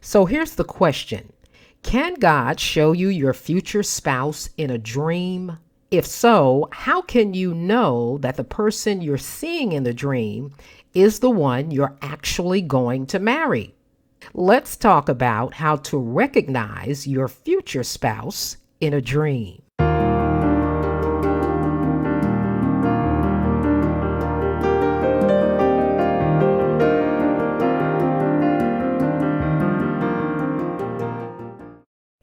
So here's the question. Can God show you your future spouse in a dream? If so, how can you know that the person you're seeing in the dream is the one you're actually going to marry? Let's talk about how to recognize your future spouse in a dream.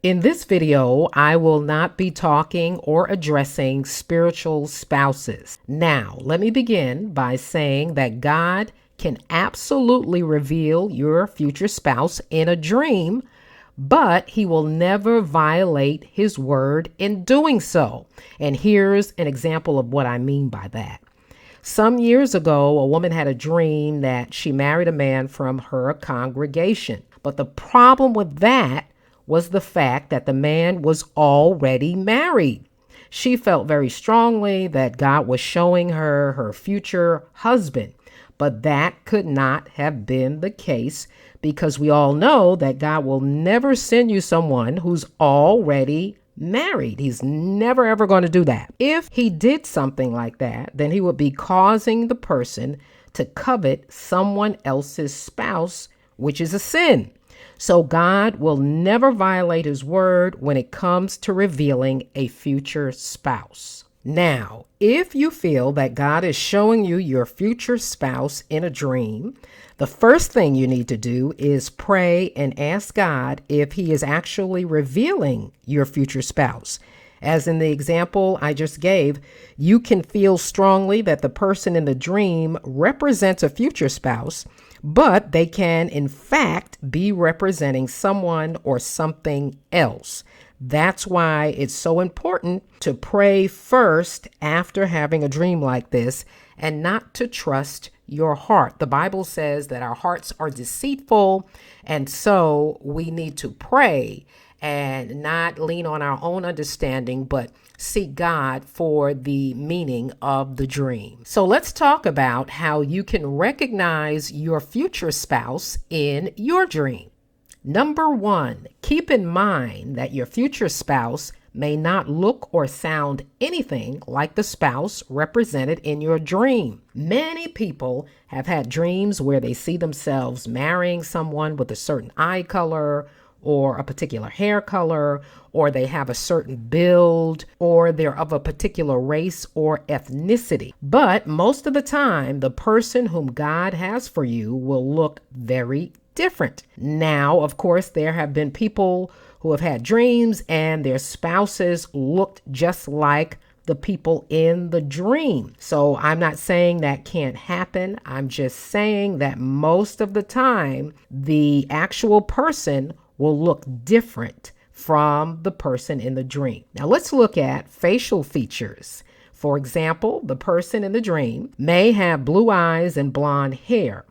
In this video, I will not be talking or addressing spiritual spouses. Now, let me begin by saying that God can absolutely reveal your future spouse in a dream, but he will never violate his word in doing so. And here's an example of what I mean by that. Some years ago, a woman had a dream that she married a man from her congregation. But the problem with that was the fact that the man was already married. She felt very strongly that God was showing her her future husband, but that could not have been the case because we all know that God will never send you someone who's already married. He's never ever going to do that. If he did something like that, then he would be causing the person to covet someone else's spouse, which is a sin. So God will never violate his word when it comes to revealing a future spouse. Now, if you feel that God is showing you your future spouse in a dream, the first thing you need to do is pray and ask God if he is actually revealing your future spouse. As in the example I just gave, you can feel strongly that the person in the dream represents a future spouse, but they can, in fact, be representing someone or something else. That's why it's so important to pray first after having a dream like this and not to trust your heart. The Bible says that our hearts are deceitful, and so we need to pray and not lean on our own understanding, but seek God for the meaning of the dream. So let's talk about how you can recognize your future spouse in your dream. Number one, keep in mind that your future spouse may not look or sound anything like the spouse represented in your dream. Many people have had dreams where they see themselves marrying someone with a certain eye color or a particular hair color, or they have a certain build, or they're of a particular race or ethnicity. But most of the time, the person whom God has for you will look very different. Now, of course, there have been people who have had dreams and their spouses looked just like the people in the dream. So I'm not saying that can't happen. I'm just saying that most of the time, the actual person will look different from the person in the dream. Now let's look at facial features. For example, the person in the dream may have blue eyes and blonde hair,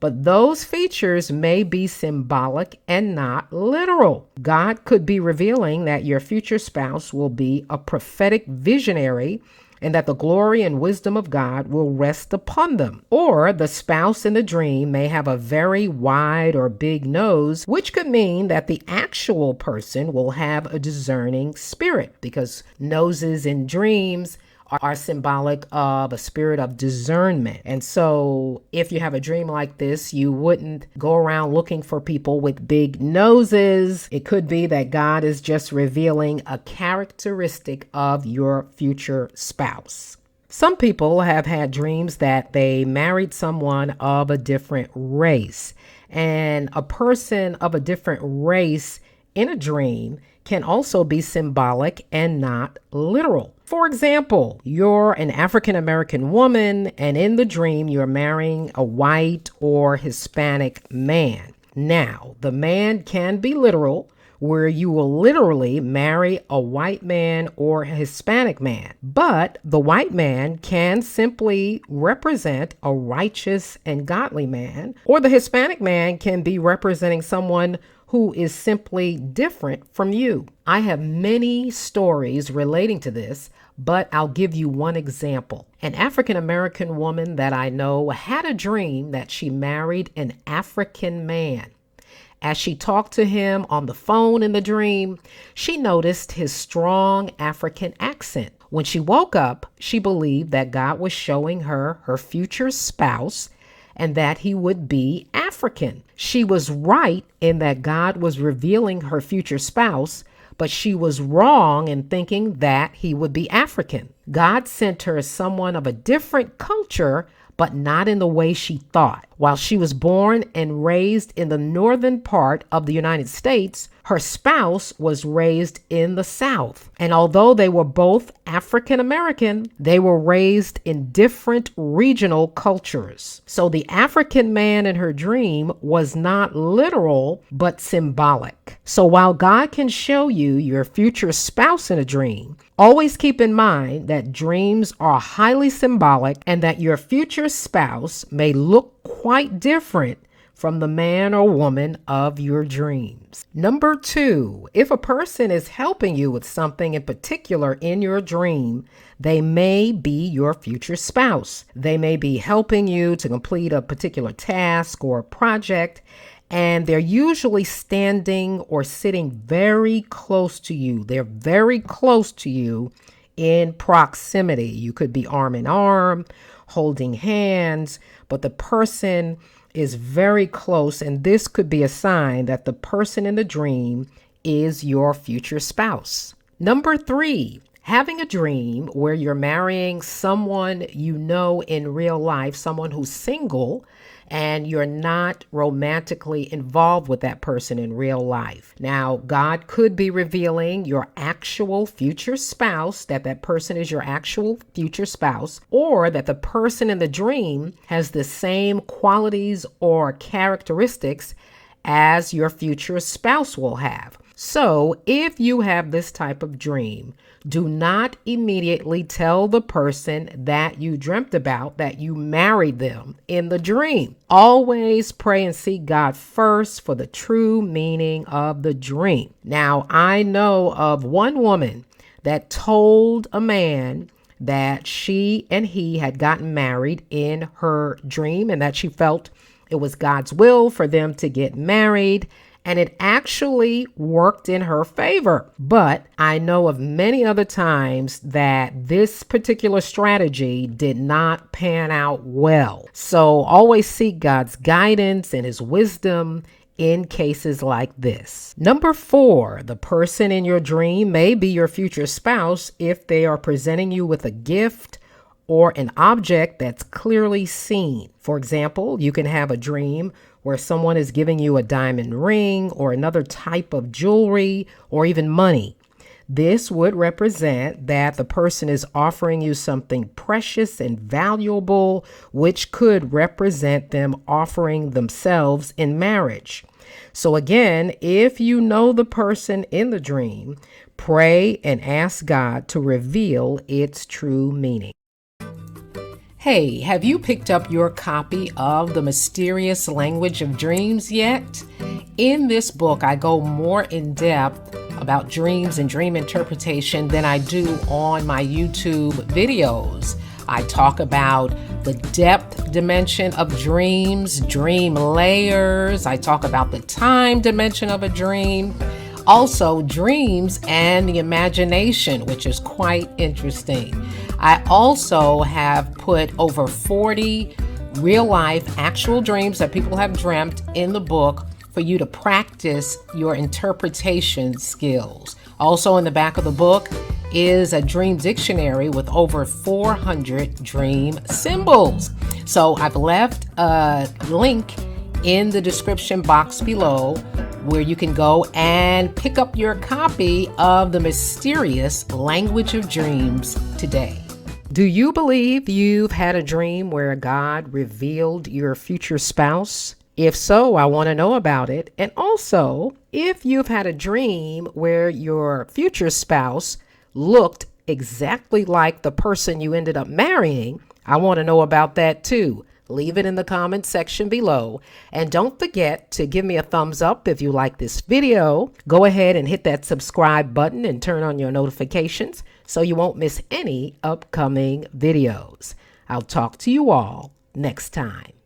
but those features may be symbolic and not literal. God could be revealing that your future spouse will be a prophetic visionary and that the glory and wisdom of God will rest upon them. Or the spouse in the dream may have a very wide or big nose, which could mean that the actual person will have a discerning spirit, because noses in dreams are symbolic of a spirit of discernment. And so if you have a dream like this, you wouldn't go around looking for people with big noses. It could be that God is just revealing a characteristic of your future spouse. Some people have had dreams that they married someone of a different race, and a person of a different race in a dream can also be symbolic and not literal. For example, you're an African American woman, and in the dream, you're marrying a white or Hispanic man. Now, the man can be literal, where you will literally marry a white man or a Hispanic man. But the white man can simply represent a righteous and godly man, or the Hispanic man can be representing someone who is simply different from you. I have many stories relating to this, but I'll give you one example. An African American woman that I know had a dream that she married an African man. As she talked to him on the phone in the dream, she noticed his strong African accent. When she woke up, she believed that God was showing her her future spouse and that he would be African. She was right in that God was revealing her future spouse, but she was wrong in thinking that he would be African. God sent her someone of a different culture, but not in the way she thought. While she was born and raised in the northern part of the United States, her spouse was raised in the South. And although they were both African American, they were raised in different regional cultures. So the African man in her dream was not literal, but symbolic. So while God can show you your future spouse in a dream, always keep in mind that dreams are highly symbolic and that your future spouse may look quite different from the man or woman of your dreams. Number 2, if a person is helping you with something in particular in your dream, they may be your future spouse. They may be helping you to complete a particular task or project, and they're usually standing or sitting very close to you. They're very close to you in proximity. You could be arm in arm, holding hands, but the person is very close, and this could be a sign that the person in the dream is your future spouse. Number 3, having a dream where you're marrying someone you know in real life, someone who's single, and you're not romantically involved with that person in real life. Now, God could be revealing your actual future spouse, that person is your actual future spouse, or that the person in the dream has the same qualities or characteristics as your future spouse will have. So if you have this type of dream, do not immediately tell the person that you dreamt about that you married them in the dream. Always pray and seek God first for the true meaning of the dream. Now, I know of one woman that told a man that she and he had gotten married in her dream and that she felt it was God's will for them to get married. And it actually worked in her favor. But I know of many other times that this particular strategy did not pan out well. So always seek God's guidance and his wisdom in cases like this. Number 4, the person in your dream may be your future spouse if they are presenting you with a gift or an object that's clearly seen. For example, you can have a dream where someone is giving you a diamond ring or another type of jewelry or even money. This would represent that the person is offering you something precious and valuable, which could represent them offering themselves in marriage. So again, if you know the person in the dream, pray and ask God to reveal its true meaning. Hey, have you picked up your copy of The Mysterious Language of Dreams yet? In this book, I go more in depth about dreams and dream interpretation than I do on my YouTube videos. I talk about the depth dimension of dreams, dream layers. I talk about the time dimension of a dream. Also, dreams and the imagination, which is quite interesting. I also have put over 40 real-life actual dreams that people have dreamt in the book for you to practice your interpretation skills. Also in the back of the book is a dream dictionary with over 400 dream symbols. So I've left a link in the description box below where you can go and pick up your copy of The Mysterious Language of Dreams today. Do you believe you've had a dream where God revealed your future spouse? If so, I want to know about it. And also, if you've had a dream where your future spouse looked exactly like the person you ended up marrying, I want to know about that too. Leave it in the comment section below. And don't forget to give me a thumbs up if you like this video. Go ahead and hit that subscribe button and turn on your notifications so you won't miss any upcoming videos. I'll talk to you all next time.